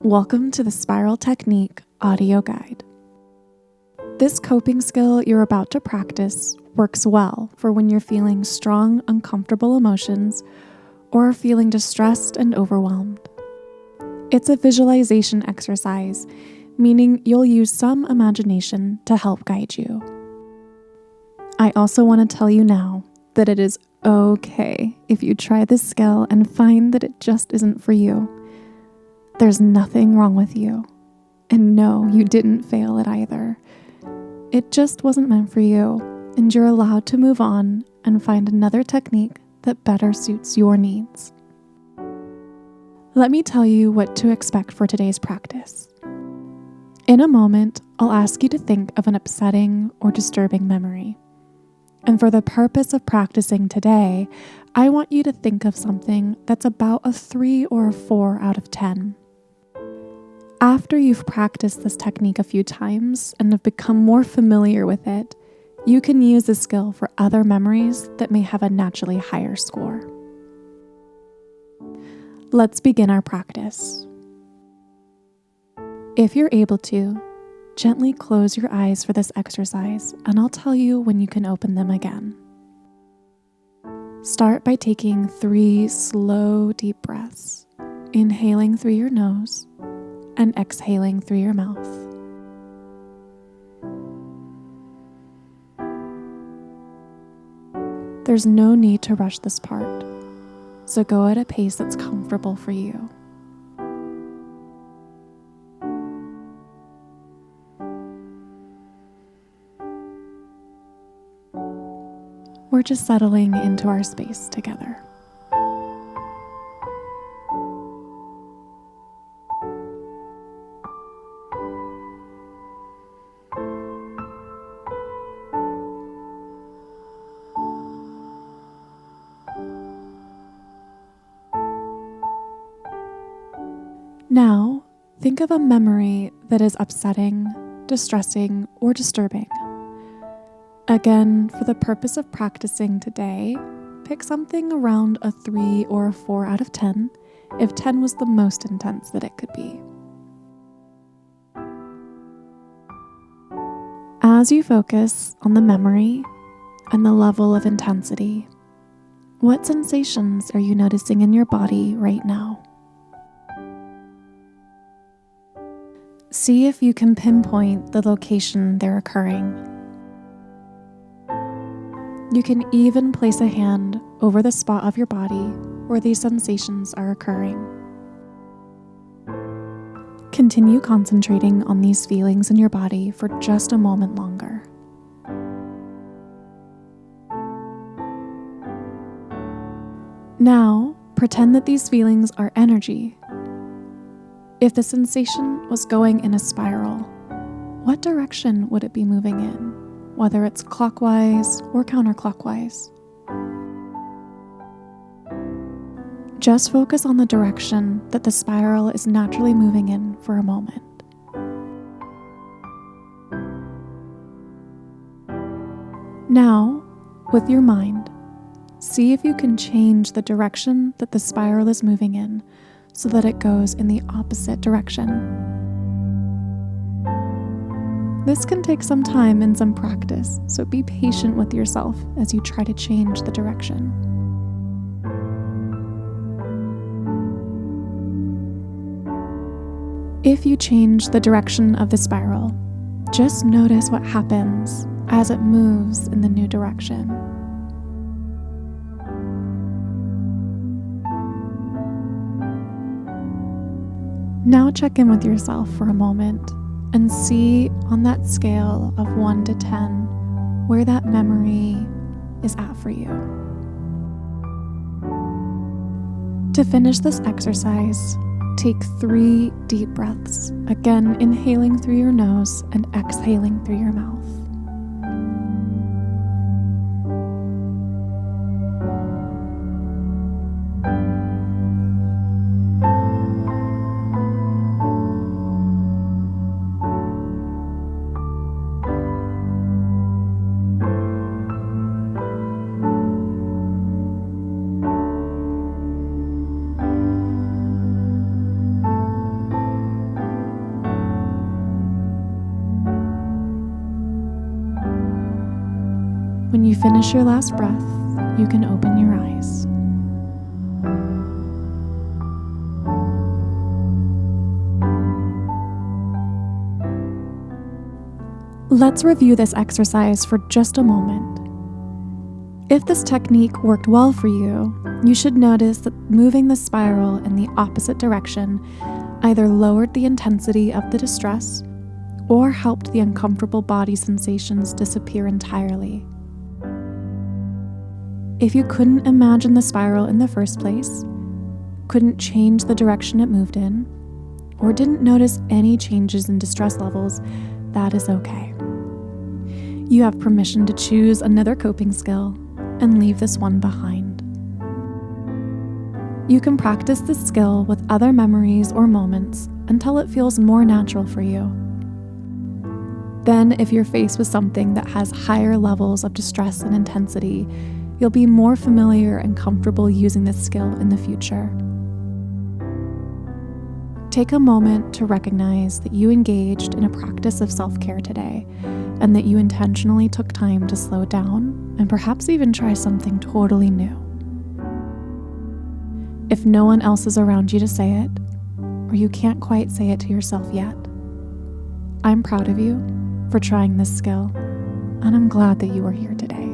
Welcome to the Spiral Technique audio guide. This coping skill you're about to practice works well for when you're feeling strong, uncomfortable emotions or feeling distressed and overwhelmed. It's a visualization exercise, meaning you'll use some imagination to help guide you. I also want to tell you now that it is okay if you try this skill and find that it just isn't for you. There's nothing wrong with you. And no, you didn't fail it either. It just wasn't meant for you, and you're allowed to move on and find another technique that better suits your needs. Let me tell you what to expect for today's practice. In a moment, I'll ask you to think of an upsetting or disturbing memory. And for the purpose of practicing today, I want you to think of something that's about a 3 or a 4 out of 10. After you've practiced this technique a few times and have become more familiar with it, you can use this skill for other memories that may have a naturally higher score. Let's begin our practice. If you're able to, gently close your eyes for this exercise, and I'll tell you when you can open them again. Start by taking 3 slow, deep breaths, inhaling through your nose and exhaling through your mouth. There's no need to rush this part, so go at a pace that's comfortable for you. We're just settling into our space together. Now, think of a memory that is upsetting, distressing, or disturbing. Again, for the purpose of practicing today, pick something around a 3 or a 4 out of 10, if 10 was the most intense that it could be. As you focus on the memory and the level of intensity, what sensations are you noticing in your body right now? See if you can pinpoint the location they're occurring. You can even place a hand over the spot of your body where these sensations are occurring. Continue concentrating on these feelings in your body for just a moment longer. Now, pretend that these feelings are energy. If the sensation was going in a spiral, what direction would it be moving in? Whether it's clockwise or counterclockwise. Just focus on the direction that the spiral is naturally moving in for a moment. Now, with your mind, see if you can change the direction that the spiral is moving in so that it goes in the opposite direction. This can take some time and some practice, so be patient with yourself as you try to change the direction. If you change the direction of the spiral, just notice what happens as it moves in the new direction. Now check in with yourself for a moment and see on that scale of 1 to 10 where that memory is at for you. To finish this exercise, take 3 deep breaths, again inhaling through your nose and exhaling through your mouth. When you finish your last breath, you can open your eyes. Let's review this exercise for just a moment. If this technique worked well for you, you should notice that moving the spiral in the opposite direction either lowered the intensity of the distress or helped the uncomfortable body sensations disappear entirely. If you couldn't imagine the spiral in the first place, couldn't change the direction it moved in, or didn't notice any changes in distress levels, that is okay. You have permission to choose another coping skill and leave this one behind. You can practice this skill with other memories or moments until it feels more natural for you. Then, if you're faced with something that has higher levels of distress and intensity, you'll be more familiar and comfortable using this skill in the future. Take a moment to recognize that you engaged in a practice of self-care today, and that you intentionally took time to slow down and perhaps even try something totally new. If no one else is around you to say it, or you can't quite say it to yourself yet, I'm proud of you for trying this skill, and I'm glad that you are here today.